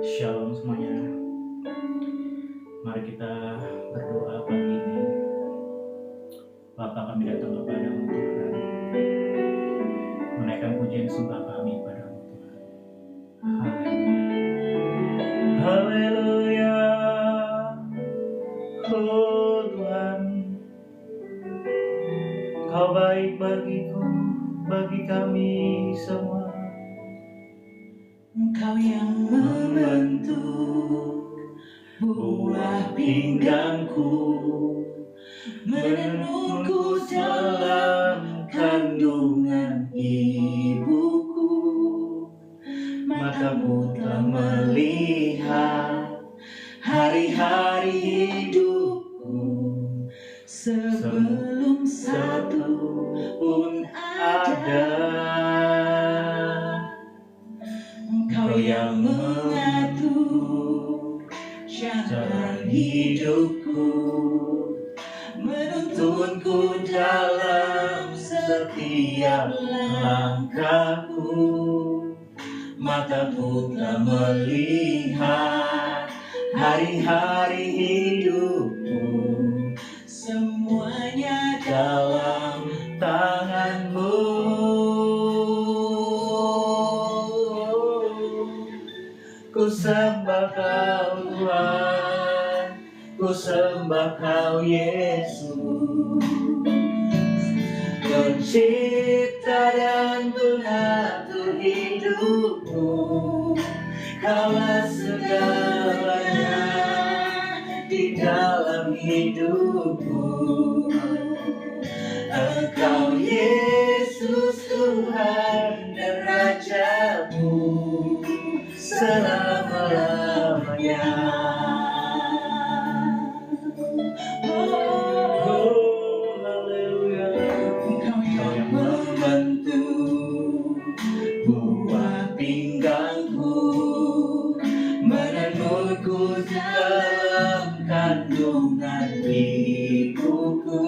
Shalom semuanya. Mari kita berdoa pagi ini. Bapa, kami datang kepadamu Tuhan, menaikkan pujian sembah kami padamu Tuhan. Haleluya. Oh Tuhan, Kau baik bagiku, bagi kami semua. Engkau yang membentuk buah pinggangku, menenunku dalam kandungan ibuku. Matamu telah melihat hari-hari hidupku, sebelum satu pun ada. Engkau yang mengatur jalan hidupku, menuntunku dalam setiap langkahku. Matamu telah melihat hari-hari hidupku, semuanya dalam tanganmu. Ku sembah Kau Tuhan, ku sembah Kau Yesus, Pencipta dan pengatur hidupku. Kaulah segalanya di dalam hidupku. Engkau Yesus Tuhan dan Rajaku selama-lamanya. Oh, haleluya. Engkau yang membentuk buah pinggangku, menenunku dalam kandungan ibuku.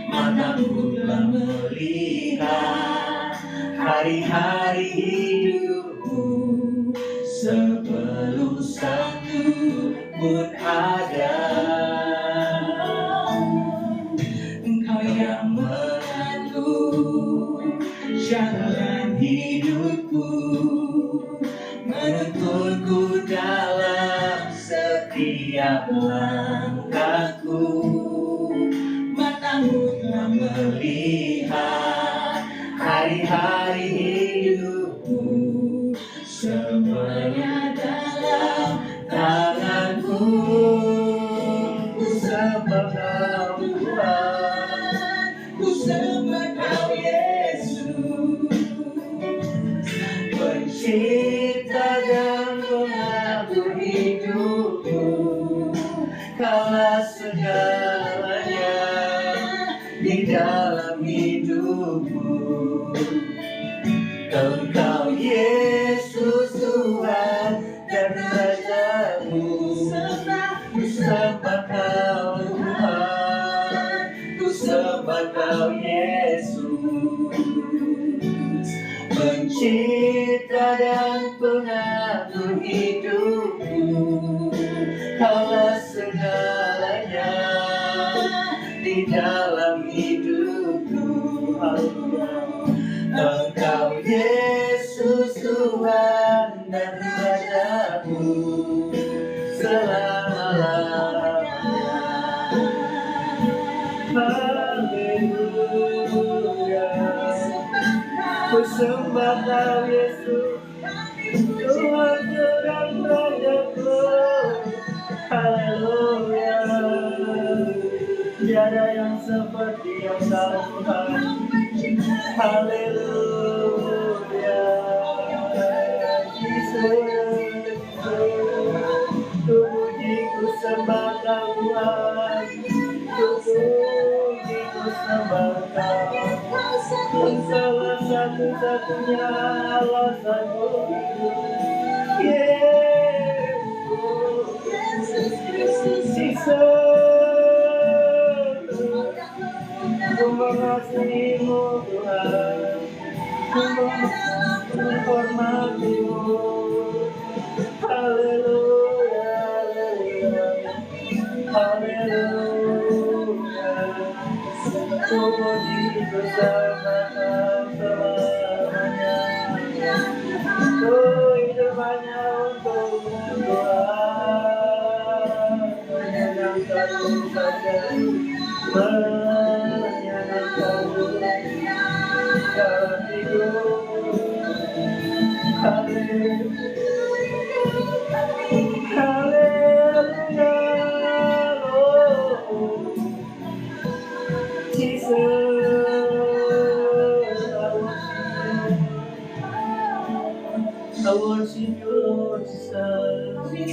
Matamu telah melihat hari-hari hidupku, sebelum satu pun ada. Engkau yang mengatur jalan hidupku, menuntunku dalam setiap langkahku. Matamu telah melihat hari-hari hidupku, semuanya dalam tanganku. Ku sembah Kau Tuhan, ku sembah Kau Yesus, Pencipta dan pengatur hidupku. Kaulah segalanya di dalam hidupku. Engkau Yesus Tuhan dan Rajaku. Ku sembah Kau Tuhan, ku sembah Kau Yesus, Pencipta dan pengatur hidupku. Kaulah segalanya di dalam hidupku. Engkau Yesus Tuhan dan Rajaku selama-lamanya. Haleluya. Ku sembah Kau Yesus, Tuhan dan Rajaku. Haleluya. Tiada yang seperti Engkau Tuhan. Haleluya. Yesus, ku puji, ku sembah Kau Tuhan. Ku puji, ku sembah Kau. Engkaulah satu-satunya alasanku hidup. Yesus Kristus, ku mengasihimu Tuhan, ku menghormatimu. Hallelujah, Lord Jesus, I worship you, Lord Jesus. Kami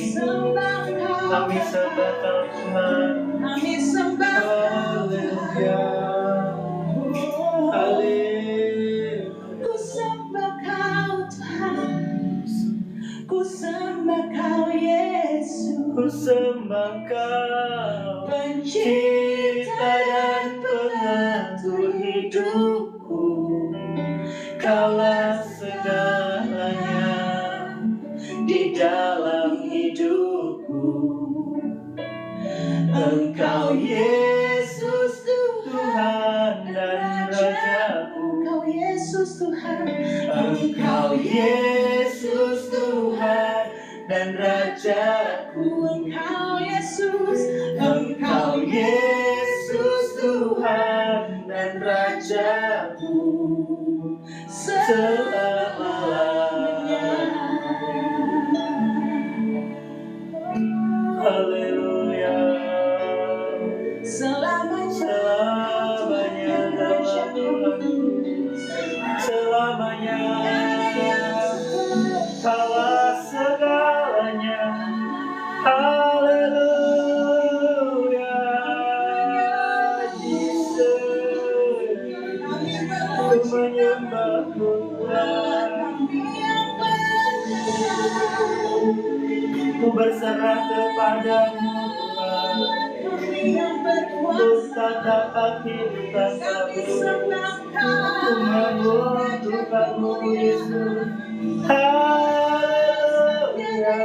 sembah Kau Tuhan. Kami sembah Haleluya. Haleluya. Ku sembah Kau Tuhan, ku sembah Kau Yesus, Ku sembah Kau, Pencipta dan pengatur hidupku. Kaulah segalanya di dalam hidupku. Engkau Yesus Tuhan dan Rajaku. Engkau Yesus Tuhan, Engkau Yesus Tuhan dan Rajaku. Engkau Yesus, Engkau Yesus Tuhan dan Rajaku selama-lamanya. Haleluya. Selamanya dalam Tuhanku, selamanya Kaulah segalanya. Haleluya, Jesus. Ku menyembah Tuhan, ku berserah kepadamu Tuhan. Ku katakan hidup tanpamu, ku mengutukkanmu Yesus. Haleluya,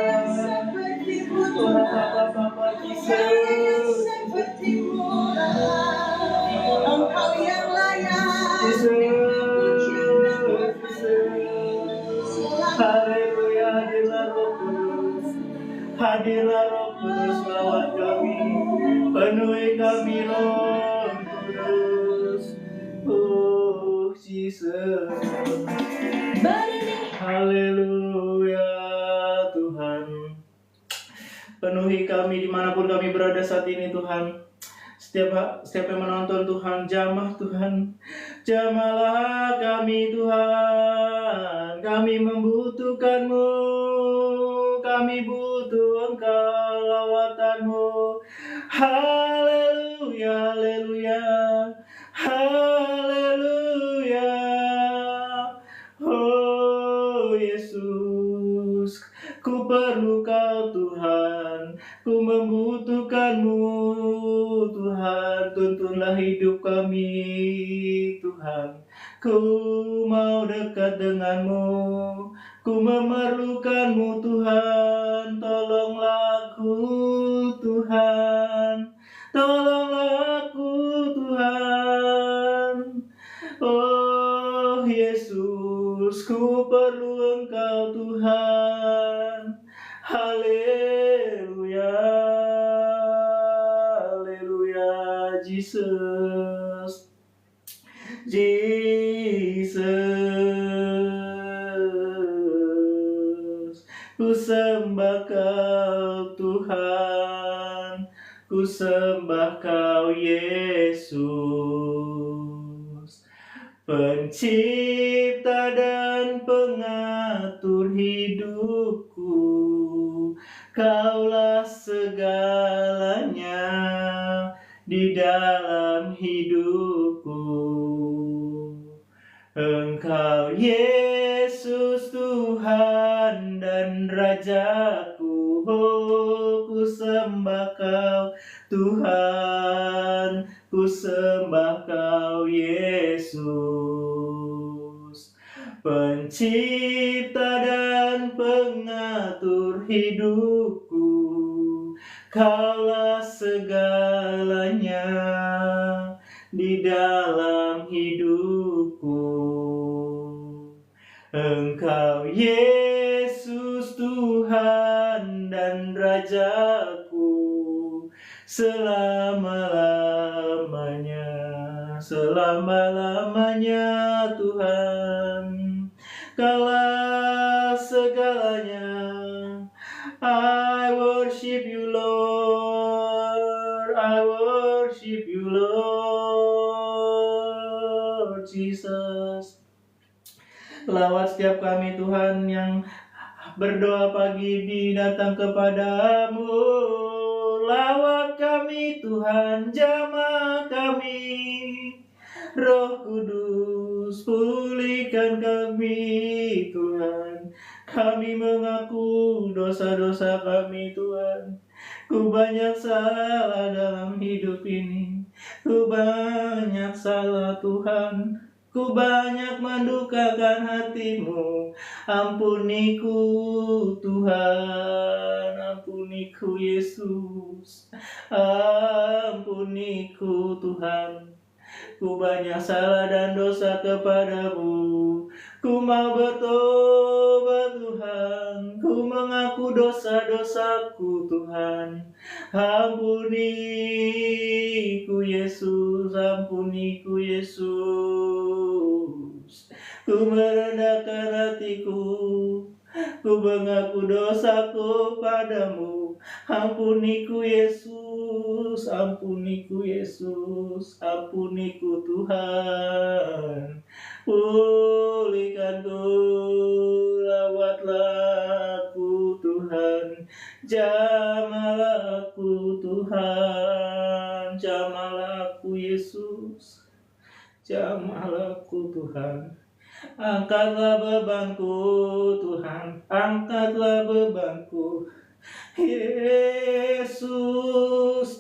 Tuhan Bapa Jesus. Engkau yang layak, Haleluya, hadirlah Roh Kudus. Hadirlah Roh Kudus lawan kami. Penuhi kami Roh Kudus. Oh Jesus. Haleluya Tuhan. Penuhi kami dimanapun kami berada saat ini Tuhan. Setiap yang menonton Tuhan, jamah Tuhan. Jamahlah kami Tuhan. Kami membutuhkan-Mu. Kami butuh Engkau lawatanmu. Haleluya, haleluya, haleluya. Oh Yesus, ku perlu Kau Tuhan, ku membutuhkan-Mu Tuhan. Tuntunlah hidup kami Tuhan. Ku mau dekat dengan-Mu, ku memerlukan-Mu Tuhan. Tolonglah aku Tuhan, tolonglah aku Tuhan. Oh Yesus, ku perlu Engkau Tuhan. Haleluya, haleluya, Jesus, Jesus. Ku sembah Kau Tuhan, ku sembah Kau Yesus, Pencipta dan pengatur hidupku. Kaulah segalanya di dalam hidupku. Engkau Yesus Tuhan dan Rajaku. Oh, ku sembah Kau Tuhan, ku sembah Kau Yesus, Pencipta dan pengatur hidupku. Kaulah segalanya di dalam hidupku. Engkau Yesus Tuhan dan Rajaku selama-lamanya, selama-lamanya Tuhan. Kaulah segalanya. I worship you Lord, I worship you Lord Jesus. Lawat setiap kami Tuhan yang berdoa pagi ini datang kepadamu. Lawat kami Tuhan, jamah kami. Roh Kudus, pulihkan kami Tuhan. Kami mengaku dosa-dosa kami Tuhan. Ku banyak salah dalam hidup ini. Ku banyak salah Tuhan. Ku banyak mendukakan hatimu. Ampuniku Tuhan, ampuniku Yesus. Ampuniku Tuhan. Ku banyak salah dan dosa kepadamu. Ku mau bertobat Tuhan. Ku mengaku dosa-dosaku Tuhan. Ampuniku Yesus, ampuniku Yesus. Ku merendahkan hatiku. Ku mengaku dosaku padamu. Ampuniku Yesus, ampuniku Yesus, ampuniku Tuhan. Pulihkanku, lawatlah aku Tuhan. Jamahlah aku Tuhan, jamahlah aku Yesus. Jamahlah aku Tuhan. Angkatlah bebanku Tuhan, angkatlah bebanku. Yesus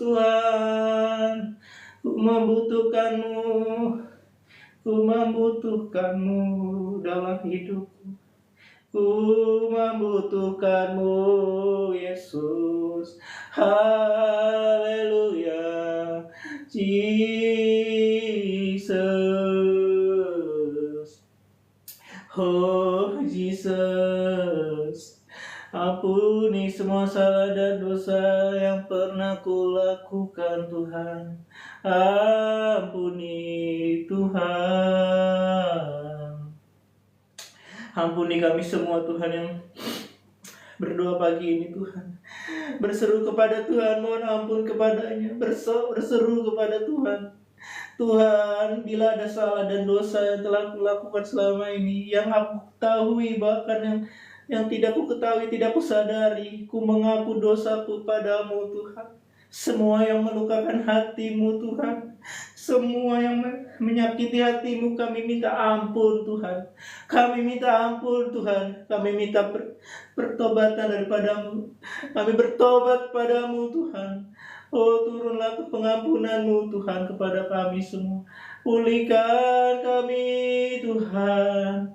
Tuhan, ku membutuhkanmu dalam hidupku. Ku membutuhkanmu Yesus. Haleluya, Jesus. Oh Jesus, ampuni semua salah dan dosa yang pernah kulakukan Tuhan. Ampuni Tuhan. Ampuni kami semua Tuhan yang berdoa pagi ini Tuhan. Berseru kepada Tuhan, mohon ampun kepadanya. Berseru kepada Tuhan. Tuhan, bila ada salah dan dosa yang telah kulakukan selama ini, yang aku ketahui bahkan yang tidak ku ketahui, tidak ku sadari, ku mengaku dosaku padamu Tuhan. Semua yang melukakan hatimu Tuhan, semua yang menyakiti hatimu, kami minta ampun Tuhan. Kami minta ampun Tuhan, kami minta pertobatan daripadamu. Kami bertobat padamu Tuhan. Oh, turunlah pengampunanmu Tuhan kepada kami semua. Pulihkan kami Tuhan.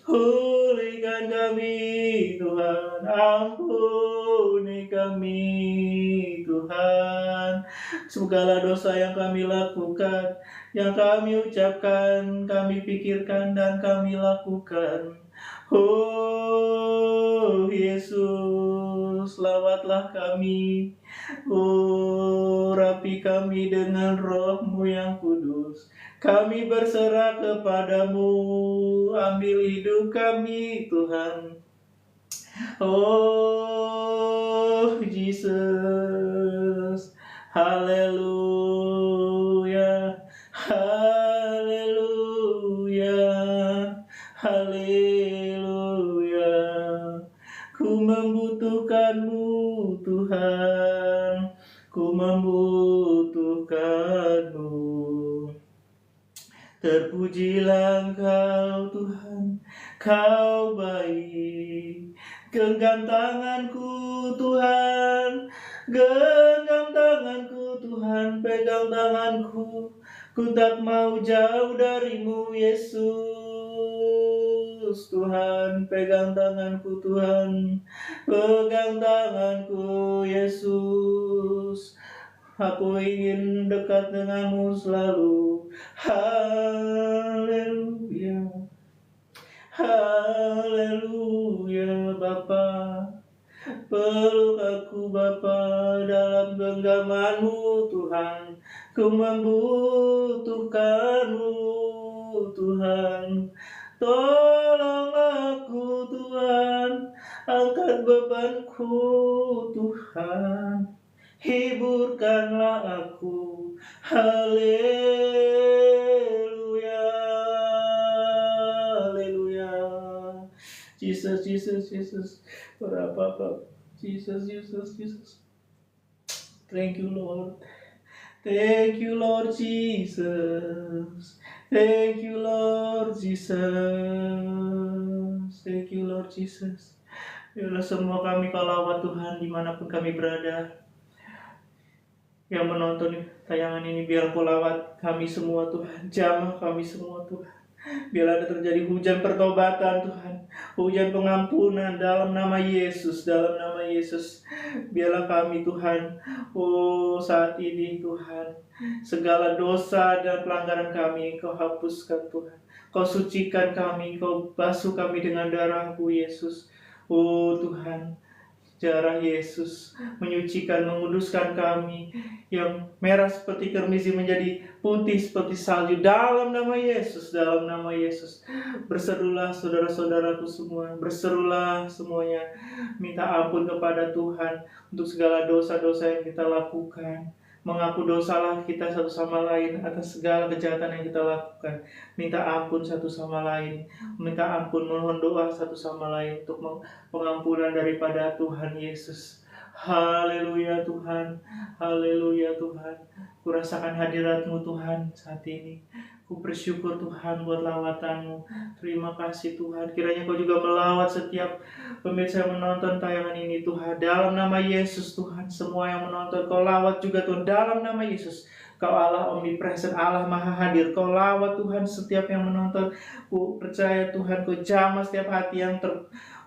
Pulihkan kami Tuhan. Ampuni kami Tuhan. Segala dosa yang kami lakukan, yang kami ucapkan, kami pikirkan dan kami lakukan. Oh Yesus, lawatlah kami. Oh, rapi kami dengan Roh-Mu yang kudus. Kami berserah kepadamu. Ambil hidup kami Tuhan. Oh Jesus, haleluya, haleluya, haleluya. Ku membutuhkanmu Tuhan, ku membutuhkanmu. Terpujilah Engkau Tuhan, Kau baik. Genggam tanganku Tuhan, genggam tanganku Tuhan, pegang tanganku. Ku tak mau jauh darimu Yesus. Tuhan, pegang tanganku Tuhan, pegang tanganku Yesus. Aku ingin dekat denganmu selalu. Haleluya, haleluya Bapa. Peluk aku Bapa dalam genggamanmu Tuhan. Ku membutuhkanmu Tuhan. Tolong aku Tuhan, berat bebanku Tuhan, hiburkanlah aku. Haleluya, haleluya. Jesus, Jesus, Jesus. Berapa Jesus, Jesus, Jesus. Thank you, Lord. Thank you, Lord Jesus. Thank you, Lord Jesus. Thank you, Lord Jesus. Biarlah semua kami kau lawat Tuhan dimanapun kami berada. Yang menonton tayangan ini biar kau lawat kami semua Tuhan. Jamah kami semua Tuhan. Biar ada terjadi hujan pertobatan Tuhan, hujan pengampunan dalam nama Yesus, dalam nama Yesus. Biarlah kami Tuhan, saat ini Tuhan, segala dosa dan pelanggaran kami Kau hapuskan Tuhan. Kau sucikan kami, Kau basuh kami dengan darah-Mu Yesus. Tuhan, darah Yesus menyucikan, menguduskan kami. Yang merah seperti kermisi menjadi putih seperti salju dalam nama Yesus, dalam nama Yesus. Berserulah saudara-saudaraku semua, berserulah semuanya, minta ampun kepada Tuhan untuk segala dosa-dosa yang kita lakukan. Mengaku dosalah kita satu sama lain atas segala kejahatan yang kita lakukan. Minta ampun satu sama lain, minta ampun, mohon doa satu sama lain untuk pengampunan daripada Tuhan Yesus. Haleluya Tuhan, haleluya Tuhan. Kurasakan hadirat-Mu Tuhan saat ini. Ku bersyukur Tuhan buat lawatan-Mu. Terima kasih Tuhan. Kiranya Kau juga melawat setiap pemirsa yang menonton tayangan ini Tuhan. Dalam nama Yesus Tuhan, semua yang menonton Kau lawat juga Tuhan. Dalam nama Yesus. Kau Allah omnipresent, Allah maha hadir. Kau lawat Tuhan setiap yang menonton. Ku percaya Tuhan, Kau jamah setiap hati yang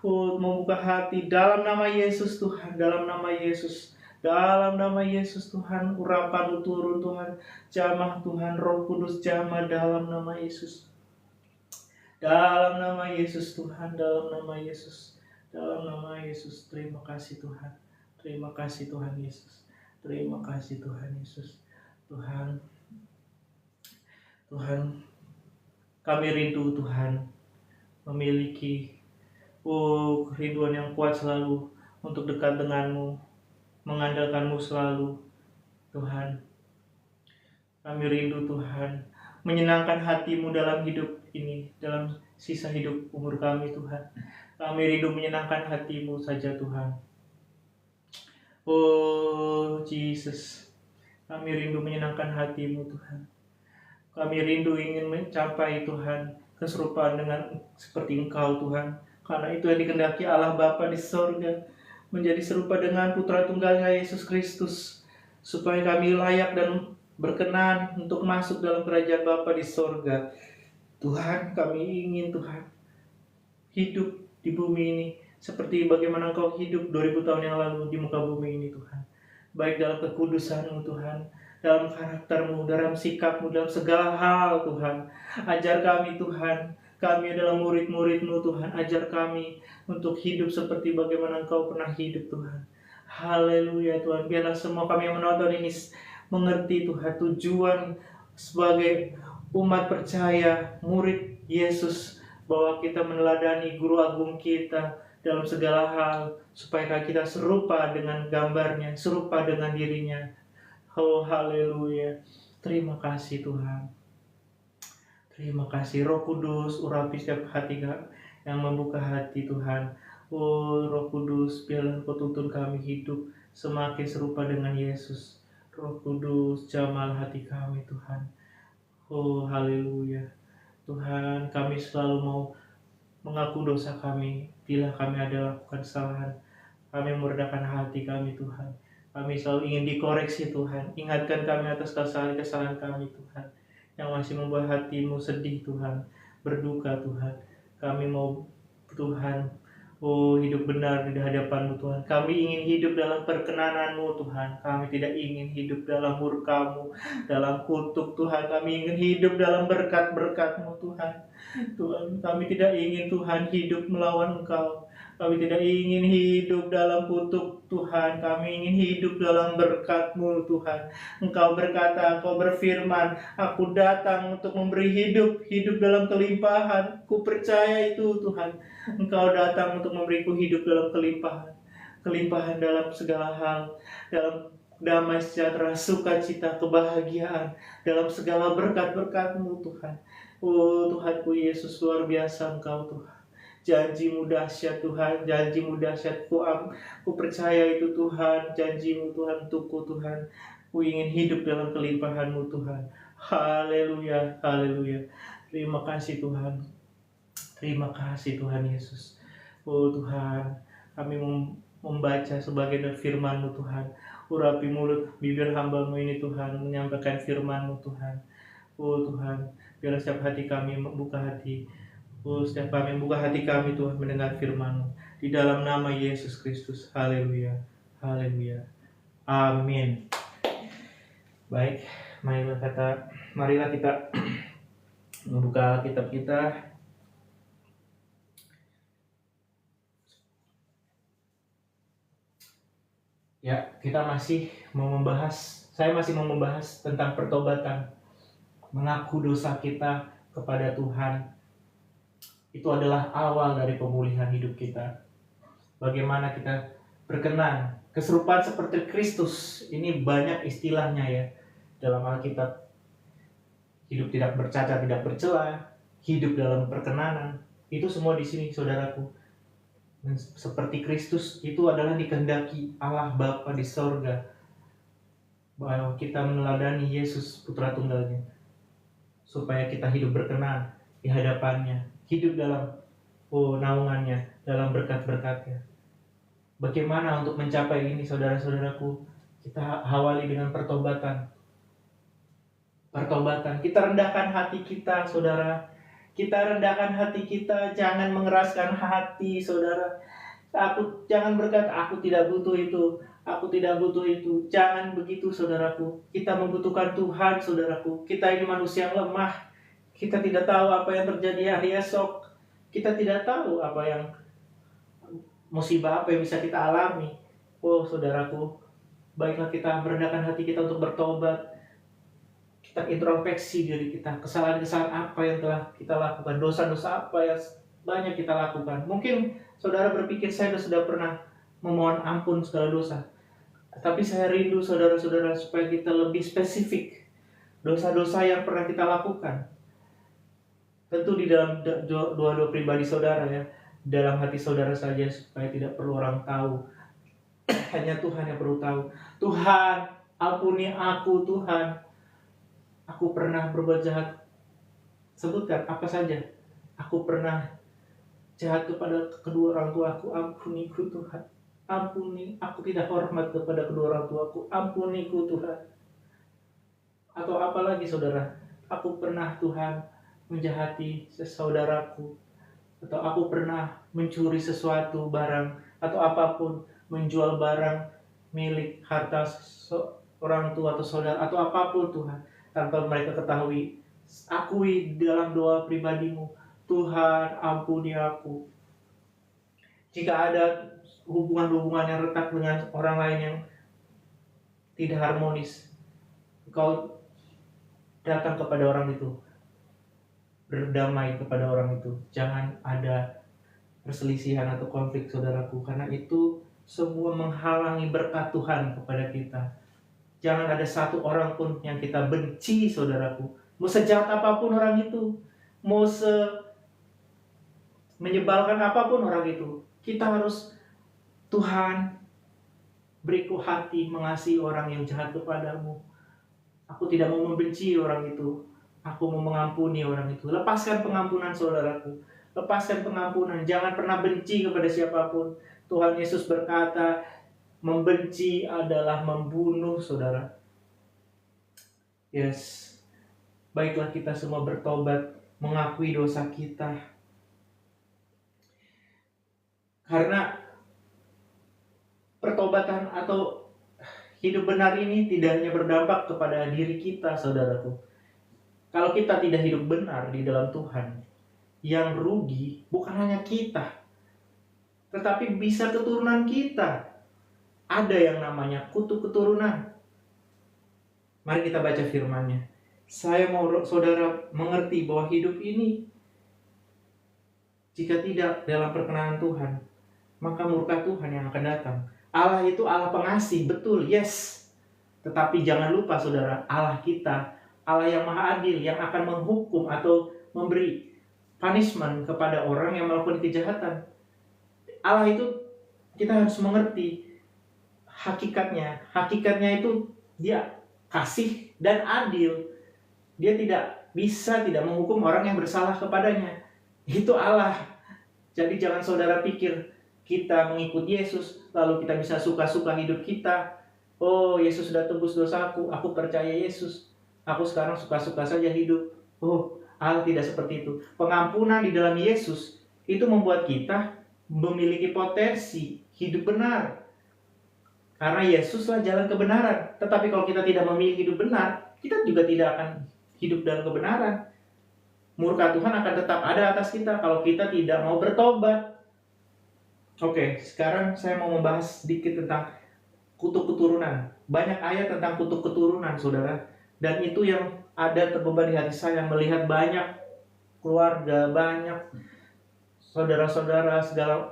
membuka hati dalam nama Yesus Tuhan, dalam nama Yesus, dalam nama Yesus Tuhan. Urapan-Mu turun Tuhan, jamah Tuhan, Roh Kudus jamah dalam nama Yesus, dalam nama Yesus Tuhan, dalam nama Yesus, dalam nama Yesus. Terima kasih Tuhan, terima kasih Tuhan Yesus, terima kasih Tuhan Yesus. Tuhan, Tuhan, kami rindu Tuhan memiliki kerinduan yang kuat selalu untuk dekat dengan-Mu, mengandalkan-Mu selalu Tuhan. Kami rindu Tuhan menyenangkan hati-Mu dalam hidup ini, dalam sisa hidup umur kami Tuhan. Kami rindu menyenangkan hati-Mu saja Tuhan. Oh Jesus, kami rindu menyenangkan hati-Mu Tuhan. Kami rindu ingin mencapai Tuhan keserupaan dengan seperti Engkau Tuhan. Karena itu yang dikehendaki Allah Bapa di sorga, menjadi serupa dengan Putra Tunggalnya Yesus Kristus, supaya kami layak dan berkenan untuk masuk dalam kerajaan Bapa di sorga. Tuhan, kami ingin Tuhan hidup di bumi ini seperti bagaimana Engkau hidup 2000 tahun yang lalu di muka bumi ini Tuhan. Baik dalam kekudusan-Mu Tuhan, dalam karakter-Mu, dalam sikap-Mu, dalam segala hal Tuhan. Ajar kami Tuhan. Kami adalah murid-murid-Mu Tuhan. Ajar kami untuk hidup seperti bagaimana Engkau pernah hidup Tuhan. Haleluya Tuhan. Biarlah semua kami yang menonton ini mengerti Tuhan tujuan sebagai umat percaya, murid Yesus, bahwa kita meneladani Guru Agung kita dalam segala hal, supaya kita serupa dengan gambarnya, serupa dengan dirinya. Oh haleluya. Terima kasih Tuhan. Terima kasih Roh Kudus, urapi setiap hati yang membuka hati Tuhan. Oh Roh Kudus, biarlah Kau tuntun kami hidup semakin serupa dengan Yesus. Roh Kudus, jamah hati kami Tuhan. Oh haleluya. Tuhan, kami selalu mau mengaku dosa kami bila kami ada lakukan kesalahan. Kami meredakan hati kami Tuhan. Kami selalu ingin dikoreksi Tuhan. Ingatkan kami atas kesalahan-kesalahan kami Tuhan, yang masih membuat hati-Mu sedih Tuhan, berduka Tuhan. Kami mau Tuhan, hidup benar di hadapan-Mu Tuhan. Kami ingin hidup dalam perkenanan-Mu Tuhan. Kami tidak ingin hidup dalam murka-Mu, dalam kutuk Tuhan. Kami ingin hidup dalam berkat-berkat-Mu Tuhan. Tuhan, kami tidak ingin Tuhan hidup melawan Engkau. Kami tidak ingin hidup dalam kutuk Tuhan. Kami ingin hidup dalam berkat-Mu Tuhan. Engkau berkata, Engkau berfirman, aku datang untuk memberi hidup, hidup dalam kelimpahan. Ku percaya itu Tuhan. Engkau datang untuk memberiku hidup dalam kelimpahan. Kelimpahan dalam segala hal. Dalam damai sejahtera, sukacita, kebahagiaan. Dalam segala berkat-berkat-Mu Tuhan. Oh Tuhanku Yesus, luar biasa Engkau Tuhan. Janji-Mu dahsyat Tuhan, janji-Mu dahsyat. Ku percaya itu Tuhan, janji-Mu Tuhan untukku Tuhan. Ku ingin hidup dalam kelimpahan-Mu Tuhan. Haleluya, haleluya. Terima kasih Tuhan. Terima kasih Tuhan Yesus. Oh Tuhan, kami membaca sebagian firman-Mu Tuhan. Urapi mulut bibir hamba-Mu ini Tuhan, menyampaikan firman-Mu Tuhan. Oh Tuhan, biarlah setiap hati kami membuka hati. Oh, setiap kami membuka hati kami Tuhan mendengar firman-Mu. Di dalam nama Yesus Kristus. Haleluya. Haleluya. Amin. Baik, marilah kita membuka kitab kita. Ya, saya masih mau membahas tentang pertobatan. Mengaku dosa kita kepada Tuhan. Itu adalah awal dari pemulihan hidup kita. Bagaimana kita berkenan, keserupaan seperti Kristus. Ini banyak istilahnya ya dalam Alkitab. Hidup tidak bercacat, tidak bercela, hidup dalam perkenanan. Itu semua di sini saudaraku. Seperti Kristus itu adalah dikehendaki Allah Bapa di sorga. Bahwa kita meneladani Yesus Putra Tunggalnya. Supaya kita hidup berkenan di hadapannya. Hidup dalam naungannya, dalam berkat-berkatnya. Bagaimana untuk mencapai ini saudara-saudaraku? Kita awali dengan pertobatan. Pertobatan, kita rendahkan hati kita saudara. Kita rendahkan hati kita, jangan mengeraskan hati saudara. Jangan berkata, aku tidak butuh itu. Aku tidak butuh itu. Jangan begitu saudaraku. Kita membutuhkan Tuhan saudaraku. Kita ini manusia yang lemah. Kita tidak tahu apa yang terjadi hari esok. Kita tidak tahu apa yang musibah apa yang bisa kita alami. Oh saudaraku, baiklah kita merendahkan hati kita untuk bertobat. Kita introspeksi diri kita, kesalahan-kesalahan apa yang telah kita lakukan, dosa-dosa apa yang banyak kita lakukan. Mungkin saudara berpikir saya sudah pernah memohon ampun segala dosa. Tapi saya rindu saudara-saudara supaya kita lebih spesifik dosa-dosa yang pernah kita lakukan. Tentu di dalam dua pribadi saudara ya, dalam hati saudara saja supaya tidak perlu orang tahu. Hanya Tuhan yang perlu tahu. Tuhan, ampuni aku Tuhan. Aku pernah berbuat jahat. Sebutkan apa saja. Aku pernah jahat kepada kedua orang tuaku. Ampuniku Tuhan. Ampuni, aku tidak hormat kepada kedua orang tuaku. Ampuniku Tuhan. Atau apa lagi saudara? Aku pernah Tuhan menjahati saudaraku, atau aku pernah mencuri sesuatu barang atau apapun, menjual barang milik harta orang tua atau saudara atau apapun Tuhan tanpa mereka ketahui. Akui dalam doa pribadimu, Tuhan ampuni aku. Jika ada hubungan-hubungan yang retak dengan orang lain yang tidak harmonis, engkau datang kepada orang itu, berdamai kepada orang itu. Jangan ada perselisihan atau konflik saudaraku, karena itu semua menghalangi berkat Tuhan kepada kita. Jangan ada satu orang pun yang kita benci saudaraku. Mau sejahat apapun orang itu, mau menyebalkan apapun orang itu, kita harus, Tuhan beriku hati mengasihi orang yang jahat kepadamu. Aku tidak mau membenci orang itu. Aku mau mengampuni orang itu. Lepaskan pengampunan saudaraku. Lepaskan pengampunan. Jangan pernah benci kepada siapapun. Tuhan Yesus berkata, membenci adalah membunuh saudara. Yes. Baiklah kita semua bertobat, mengakui dosa kita. Karena pertobatan atau hidup benar ini tidak hanya berdampak kepada diri kita saudaraku. Kalau kita tidak hidup benar di dalam Tuhan, yang rugi bukan hanya kita, tetapi bisa keturunan kita. Ada yang namanya kutuk keturunan. Mari kita baca firman-Nya. Saya mau saudara mengerti bahwa hidup ini, jika tidak dalam perkenan Tuhan, maka murka Tuhan yang akan datang. Allah itu Allah pengasih, betul, yes. Tetapi jangan lupa saudara, Allah kita, Allah yang maha adil, yang akan menghukum atau memberi punishment kepada orang yang melakukan kejahatan. Allah itu kita harus mengerti hakikatnya. Hakikatnya itu dia kasih dan adil. Dia tidak bisa tidak menghukum orang yang bersalah kepadanya. Itu Allah. Jadi jangan saudara pikir kita mengikut Yesus lalu kita bisa suka-suka hidup kita. Oh, Yesus sudah tebus dosaku, aku percaya Yesus, aku sekarang suka-suka saja hidup. Oh, Allah tidak seperti itu. Pengampunan di dalam Yesus itu membuat kita memiliki potensi hidup benar. Karena Yesuslah jalan kebenaran. Tetapi kalau kita tidak memilih hidup benar, kita juga tidak akan hidup dalam kebenaran. Murka Tuhan akan tetap ada atas kita kalau kita tidak mau bertobat. Oke, sekarang saya mau membahas sedikit tentang kutuk keturunan. Banyak ayat tentang kutuk keturunan, saudara. Dan itu yang ada terbeban di hati saya, melihat banyak keluarga, banyak saudara-saudara, segala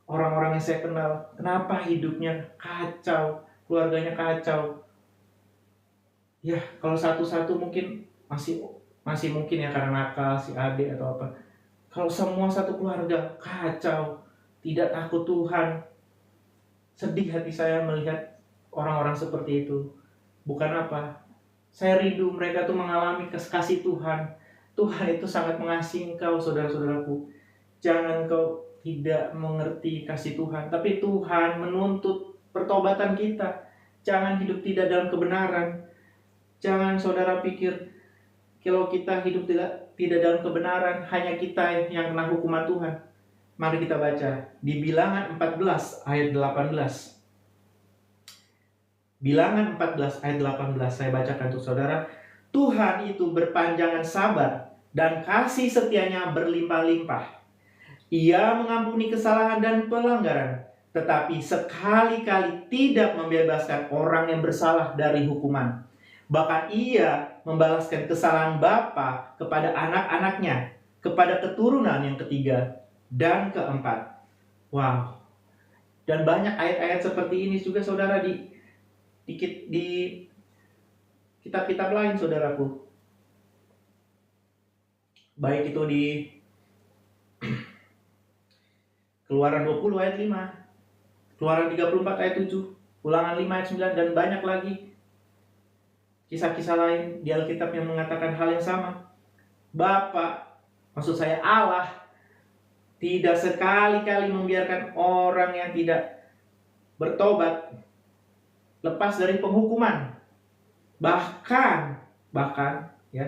orang-orang yang saya kenal, kenapa hidupnya kacau, keluarganya kacau. Ya, kalau satu-satu mungkin masih mungkin ya karena nakal si adik atau apa. Kalau semua satu keluarga kacau, tidak takut Tuhan, sedih hati saya melihat orang-orang seperti itu. Bukan apa, saya rindu mereka tuh mengalami kasih Tuhan. Tuhan itu sangat mengasihi engkau, saudara-saudaraku. Jangan kau tidak mengerti kasih Tuhan, tapi Tuhan menuntut pertobatan kita. Jangan hidup tidak dalam kebenaran. Jangan saudara pikir kalau kita hidup tidak dalam kebenaran, hanya kita yang kena hukuman Tuhan. Mari kita baca di Bilangan 14 ayat 18. Bilangan 14 ayat 18 saya bacakan untuk saudara. Tuhan itu berpanjangan sabar dan kasih setianya berlimpah-limpah. Ia mengampuni kesalahan dan pelanggaran, tetapi sekali-kali tidak membebaskan orang yang bersalah dari hukuman. Bahkan ia membalaskan kesalahan bapa kepada anak-anaknya, kepada keturunan yang ketiga dan keempat. Wow. Dan banyak ayat-ayat seperti ini juga saudara di kitab-kitab lain, saudaraku. Baik itu di Keluaran 20 ayat 5, Keluaran 34 ayat 7, Ulangan 5 ayat 9, dan banyak lagi kisah-kisah lain di Alkitab yang mengatakan hal yang sama. Maksud saya Allah, tidak sekali-kali membiarkan orang yang tidak bertobat lepas dari penghukuman. Bahkan ya,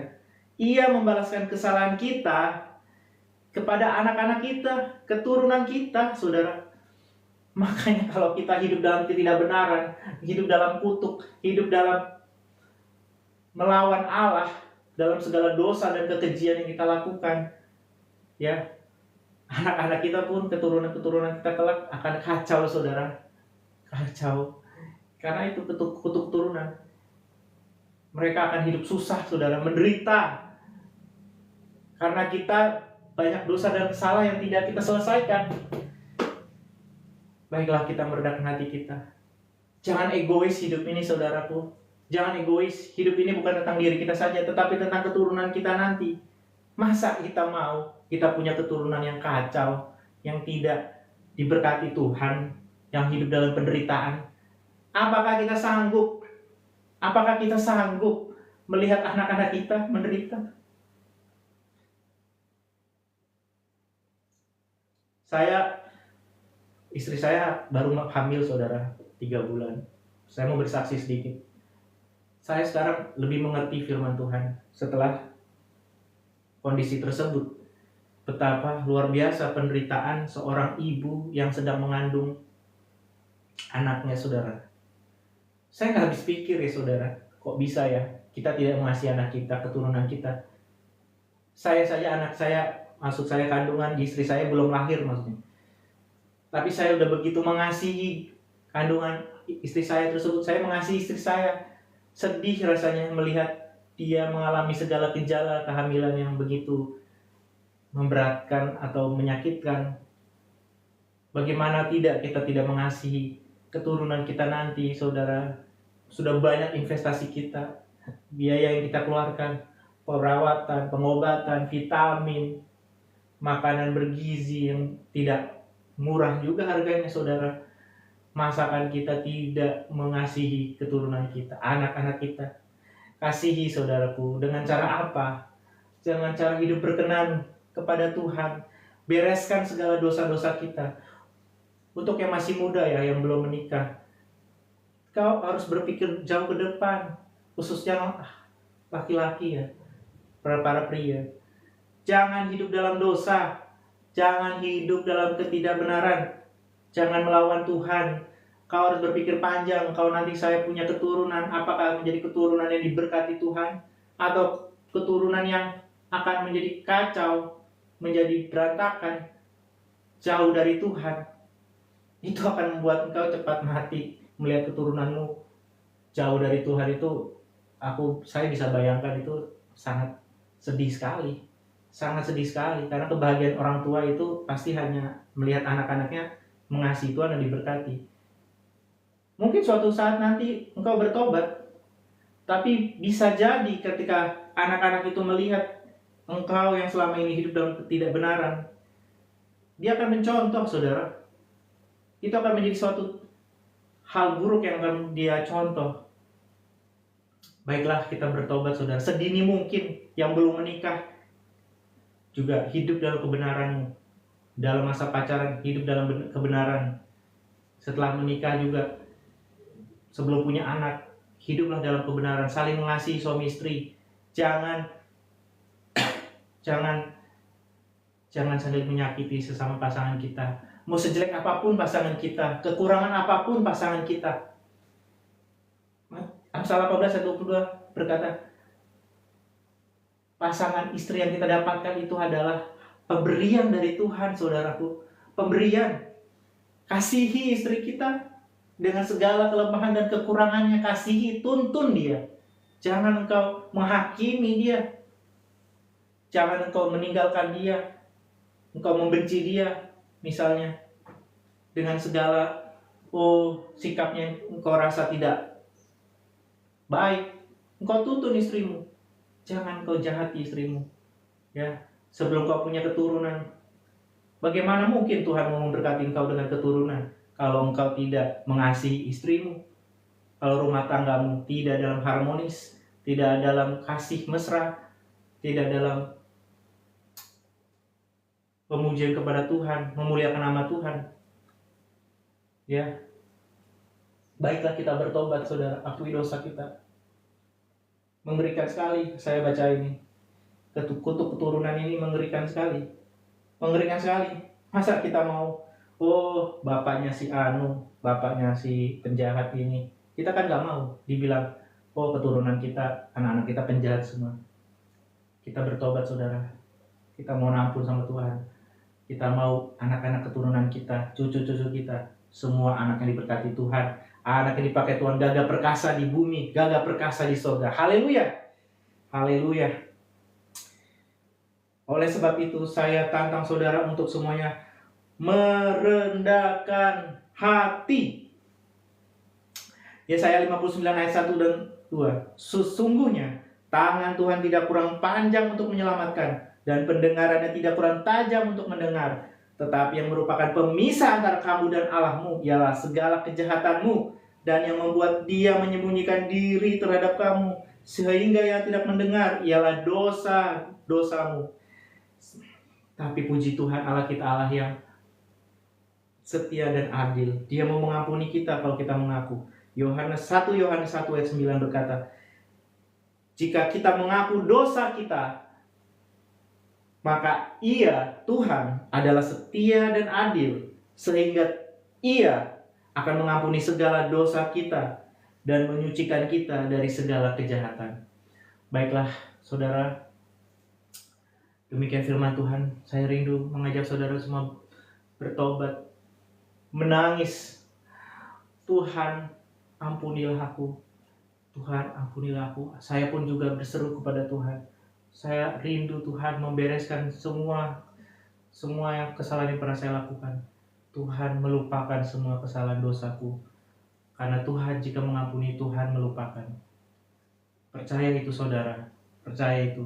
ia membalaskan kesalahan kita kepada anak-anak kita, keturunan kita, saudara. Makanya kalau kita hidup dalam ketidakbenaran, hidup dalam kutuk, hidup dalam melawan Allah, dalam segala dosa dan kekejian yang kita lakukan, ya, anak-anak kita pun, keturunan-keturunan kita kelak akan kacau, saudara. Kacau. Karena itu kutuk turunan. Mereka akan hidup susah, saudara, menderita. Karena kita banyak dosa dan salah yang tidak kita selesaikan. Baiklah kita meredahkan hati kita. Jangan egois hidup ini, saudaraku. Jangan egois. Hidup ini bukan tentang diri kita saja, tetapi tentang keturunan kita nanti. Masa kita mau kita punya keturunan yang kacau, yang tidak diberkati Tuhan, yang hidup dalam penderitaan? Apakah kita sanggup? Apakah kita sanggup melihat anak-anak kita menderita? Istri saya baru hamil, saudara, 3 bulan. Saya mau bersaksi sedikit. Saya sekarang lebih mengerti firman Tuhan setelah kondisi tersebut. Betapa luar biasa penderitaan seorang ibu yang sedang mengandung anaknya, saudara. Saya nggak habis pikir ya, saudara. Kok bisa ya kita tidak mengasihi anak kita, keturunan kita. Saya saja, anak saya, maksud saya kandungan, istri saya belum lahir maksudnya. Tapi saya udah begitu mengasihi kandungan istri saya tersebut. Saya mengasihi istri saya. Sedih rasanya melihat dia mengalami segala gejala kehamilan yang begitu memberatkan atau menyakitkan. Bagaimana kita tidak mengasihi keturunan kita nanti, saudara. Sudah banyak investasi kita, biaya yang kita keluarkan, perawatan, pengobatan, vitamin, makanan bergizi yang tidak murah juga harganya, saudara. Masakan kita tidak mengasihi keturunan kita, anak-anak kita. Kasihi, saudaraku, dengan cara apa? Dengan cara hidup berkenan kepada Tuhan. Bereskan segala dosa-dosa kita. Untuk yang masih muda ya, yang belum menikah, kau harus berpikir jauh ke depan, khususnya laki-laki ya, para pria. Jangan hidup dalam dosa, jangan hidup dalam ketidakbenaran, jangan melawan Tuhan. Kau harus berpikir panjang, kalau nanti saya punya keturunan, apakah menjadi keturunan yang diberkati Tuhan, atau keturunan yang akan menjadi kacau, menjadi berantakan, jauh dari Tuhan. Itu akan membuat engkau cepat mati. Melihat keturunanmu jauh dari Tuhan itu, saya bisa bayangkan itu sangat sedih sekali. Sangat sedih sekali, karena kebahagiaan orang tua itu pasti hanya melihat anak-anaknya mengasihi Tuhan dan diberkati. Mungkin suatu saat nanti engkau bertobat, tapi bisa jadi ketika anak-anak itu melihat engkau yang selama ini hidup dalam ketidakbenaran, dia akan mencontoh, saudara. Itu akan menjadi suatu hal buruk yang akan dia contoh. Baiklah, kita bertobat, saudara. Sedini mungkin yang belum menikah juga hidup dalam kebenaranmu. Dalam masa pacaran, hidup dalam kebenaran. Setelah menikah juga, sebelum punya anak, hiduplah dalam kebenaran. Saling mengasihi suami istri. Jangan saling menyakiti sesama pasangan kita. Mau sejelek apapun pasangan kita, kekurangan apapun pasangan kita. Amsal 18 ayat 22 berkata, pasangan istri yang kita dapatkan itu adalah pemberian dari Tuhan, saudaraku. Pemberian. Kasihi istri kita dengan segala kelemahan dan kekurangannya. Kasihi, tuntun dia. Jangan engkau menghakimi dia. Jangan engkau meninggalkan dia. Engkau membenci dia. Misalnya, dengan segala sikapnya engkau rasa tidak baik, engkau tuntun istrimu. Jangan engkau jahati istrimu. Ya, sebelum kau punya keturunan, bagaimana mungkin Tuhan mau memberkati engkau dengan keturunan kalau engkau tidak mengasihi istrimu? Kalau rumah tanggamu tidak dalam harmonis, tidak dalam kasih mesra, tidak dalam pemujian kepada Tuhan, memuliakan nama Tuhan. Ya. Baiklah kita bertobat, saudara, akui dosa kita. Mengerikan sekali saya baca ini. Kutuk keturunan ini mengerikan sekali. Mengerikan sekali. Masa kita mau, bapaknya si Anu, bapaknya si penjahat ini. Kita kan gak mau dibilang, keturunan kita, anak-anak kita penjahat semua. Kita bertobat, saudara. Kita mau ampun sama Tuhan. Kita mau anak-anak keturunan kita, cucu-cucu kita, semua anak yang diberkati Tuhan, anak yang dipakai Tuhan, gagah perkasa di bumi, gagah perkasa di surga. Haleluya. Haleluya. Oleh sebab itu saya tantang saudara untuk semuanya merendahkan hati. Yesaya 59 ayat 1 dan 2. Sesungguhnya tangan Tuhan tidak kurang panjang untuk menyelamatkan, dan pendengarannya tidak kurang tajam untuk mendengar. Tetapi yang merupakan pemisah antara kamu dan Allahmu ialah segala kejahatanmu, dan yang membuat dia menyembunyikan diri terhadap kamu, sehingga yang tidak mendengar ialah dosa-dosamu. Tapi puji Tuhan, Allah kita Allah yang setia dan adil. Dia mau mengampuni kita kalau kita mengaku. 1 Yohanes 1 ayat 9 berkata, jika kita mengaku dosa kita, maka Ia, Tuhan, adalah setia dan adil, sehingga Ia akan mengampuni segala dosa kita dan menyucikan kita dari segala kejahatan. Baiklah, saudara, Demikian firman Tuhan, saya rindu mengajak saudara semua bertobat, menangis. Tuhan, ampunilah aku. Tuhan, ampunilah aku. Saya pun juga berseru kepada Tuhan. Saya rindu Tuhan membereskan semua yang kesalahan yang pernah saya lakukan. Tuhan melupakan semua kesalahan dosaku. Karena Tuhan jika mengampuni, Tuhan melupakan. Percaya itu saudara, percaya itu.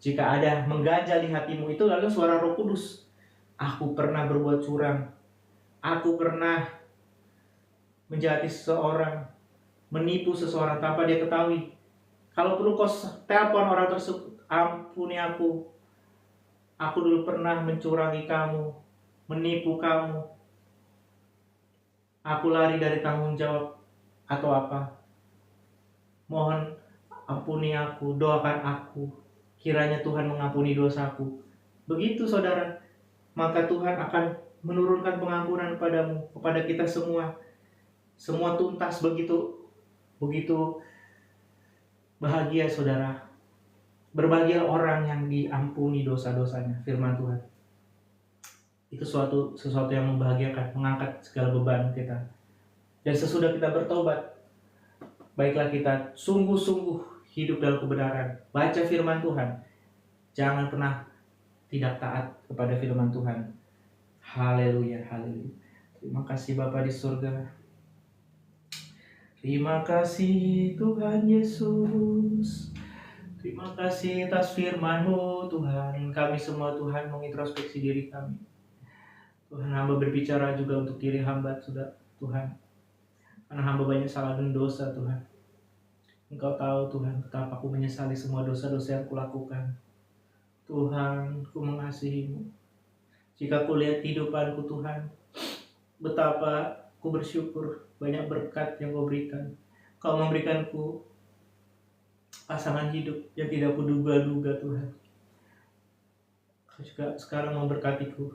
Jika ada mengganjal di hatimu, itu lalu suara Roh Kudus. Aku pernah berbuat curang. Aku pernah menjahati seseorang, menipu seseorang tanpa dia ketahui. Kalau perlu kau telepon orang tersebut, ampuni aku. Aku dulu pernah mencurangi kamu, menipu kamu. Aku lari dari tanggung jawab atau apa. Mohon ampuni aku, doakan aku. Kiranya Tuhan mengampuni dosaku. Begitu saudara, maka Tuhan akan menurunkan pengampunan padamu, kepada kita semua. Semua tuntas begitu bahagia saudara. Berbahagia orang yang diampuni dosa-dosanya, firman Tuhan. Itu sesuatu yang membahagiakan, mengangkat segala beban kita. Dan sesudah kita bertobat, baiklah kita sungguh-sungguh hidup dalam kebenaran. Baca firman Tuhan. Jangan pernah tidak taat kepada firman Tuhan. Haleluya, haleluya. Terima kasih Bapa di surga. Terima kasih Tuhan Yesus. Terima kasih atas firman-Mu Tuhan. Kami semua Tuhan mengintrospeksi diri kami. Tuhan, hamba berbicara juga untuk diri hamba sudah Tuhan. Karena hamba banyak salah dan dosa Tuhan. Engkau tahu Tuhan betapa aku menyesali semua dosa-dosa yang kulakukan. Tuhan, ku mengasihi-Mu. Jika ku lihat kehidupanku Tuhan, betapa ku bersyukur banyak berkat yang Kau berikan. Kau memberikanku pasangan hidup yang tidak kuduga-duga Tuhan. Kau juga sekarang memberkatiku.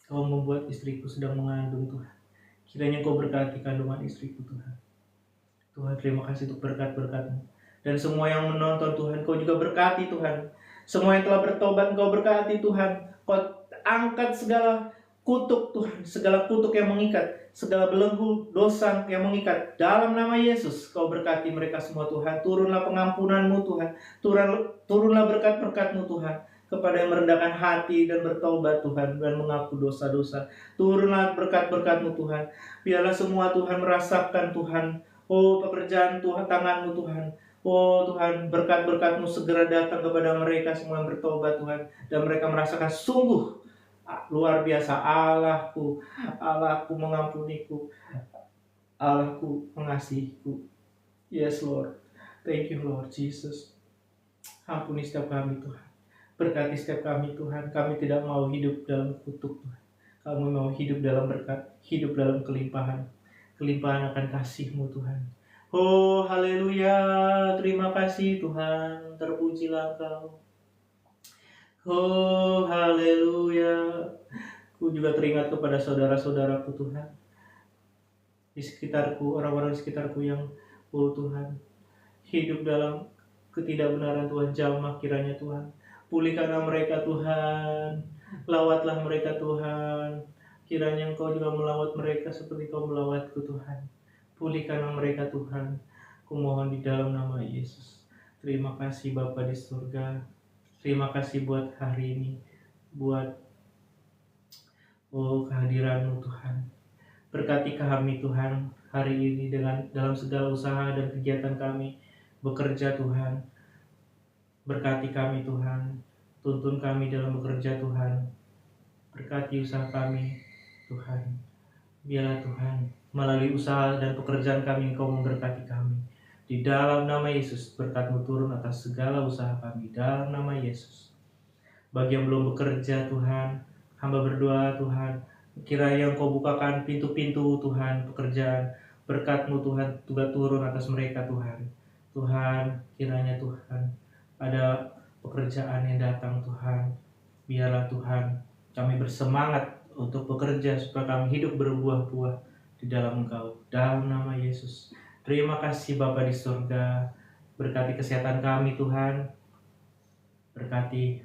Kau membuat istriku sedang mengandung Tuhan. Kiranya Kau berkati kandungan istriku Tuhan. Tuhan, terima kasih untuk berkat-berkat-Mu. Dan semua yang menonton Tuhan, Kau juga berkati Tuhan. Semua yang telah bertobat, Kau berkati Tuhan. Kau angkat segala kutuk Tuhan, segala kutuk yang mengikat, segala belenggu dosa yang mengikat. Dalam nama Yesus, Kau berkati mereka semua Tuhan. Turunlah pengampunan-Mu Tuhan. Turunlah berkat-berkat-Mu Tuhan kepada yang merendahkan hati dan bertobat Tuhan dan mengaku dosa-dosa. Turunlah berkat-berkat-Mu Tuhan. Biarlah semua Tuhan merasakan Tuhan, oh pekerjaan Tuhan, tangan-Mu Tuhan. Oh Tuhan, berkat-berkat-Mu segera datang kepada mereka semua yang bertobat Tuhan. Dan mereka merasakan sungguh luar biasa, Allahku mengampuniku, Allahku mengasihiku. Yes Lord, thank you Lord Jesus. Ampuni setiap kami Tuhan, berkati setiap kami Tuhan. Kami tidak mau hidup dalam kutuk Tuhan. Kami mau hidup dalam berkat, hidup dalam kelimpahan akan kasih-Mu Tuhan. Oh haleluya, terima kasih Tuhan, terpujilah Engkau. Oh haleluya. Ku juga teringat kepada saudara-saudaraku Tuhan di sekitarku, orang-orang di sekitarku yang oh Tuhan hidup dalam ketidakbenaran Tuhan. Jamah kiranya Tuhan, pulihkanlah mereka Tuhan, lawatlah mereka Tuhan. Kiranya Engkau juga melawat mereka seperti Kau melawatku Tuhan. Pulihkanlah mereka Tuhan, ku mohon di dalam nama Yesus. Terima kasih Bapa di surga. Terima kasih buat hari ini, buat kehadiran-Mu Tuhan. Berkati kami Tuhan hari ini dalam segala usaha dan kegiatan kami bekerja Tuhan. Berkati kami Tuhan, tuntun kami dalam bekerja Tuhan. Berkati usaha kami Tuhan. Biarlah Tuhan melalui usaha dan pekerjaan kami Engkau memberkati kami. Di dalam nama Yesus, berkat-Mu turun atas segala usaha kami. Dalam nama Yesus. Bagi yang belum bekerja Tuhan, hamba berdoa Tuhan, kiranya Engkau bukakan pintu-pintu Tuhan pekerjaan. Berkat-Mu Tuhan juga turun atas mereka Tuhan. Tuhan, kiranya Tuhan ada pekerjaan yang datang Tuhan. Biarlah Tuhan kami bersemangat untuk bekerja supaya kami hidup berbuah-buah di dalam Engkau. Dalam nama Yesus. Terima kasih Bapa di surga. Berkati kesehatan kami Tuhan. Berkati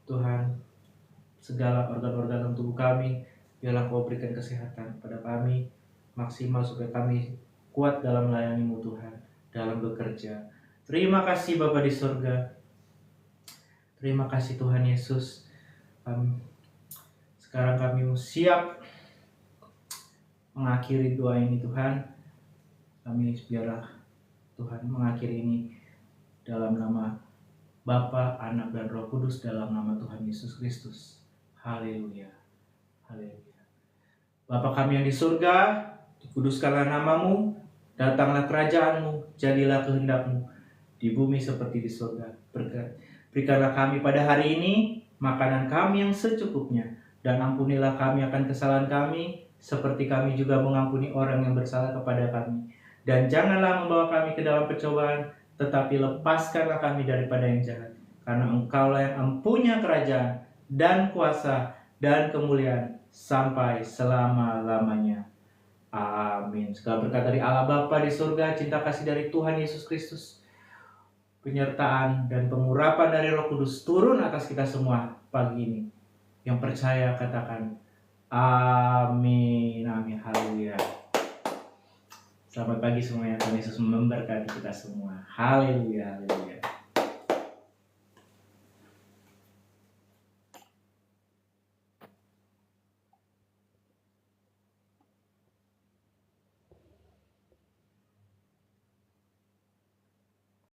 Tuhan segala organ-organ dalam tubuh kami. Biarlah Kau berikan kesehatan kepada kami maksimal supaya kami kuat dalam melayani-Mu Tuhan, dalam bekerja. Terima kasih Bapa di surga. Terima kasih Tuhan Yesus. Sekarang kami siap mengakhiri doa ini Tuhan. Kami biarlah Tuhan mengakhiri ini dalam nama Bapa, Anak, dan Roh Kudus, dalam nama Tuhan Yesus Kristus. Haleluya. Haleluya. Bapa kami yang di surga, dikuduskanlah namamu, datanglah kerajaanmu, jadilah kehendak-Mu di bumi seperti di surga. Berikanlah kami pada hari ini makanan kami yang secukupnya, dan ampunilah kami akan kesalahan kami, seperti kami juga mengampuni orang yang bersalah kepada kami. Dan janganlah membawa kami ke dalam pencobaan, tetapi lepaskanlah kami daripada yang jahat. Karena Engkaulah yang mempunyai kerajaan dan kuasa dan kemuliaan sampai selama-lamanya. Amin. Segala berkat dari Allah Bapa di surga, cinta kasih dari Tuhan Yesus Kristus, penyertaan dan pengurapan dari Roh Kudus turun atas kita semua pagi ini. Yang percaya katakan amin. Amin. Haleluya. Selamat pagi semuanya. Tuhan Yesus memberkati kita semua. Haleluya. Haleluya.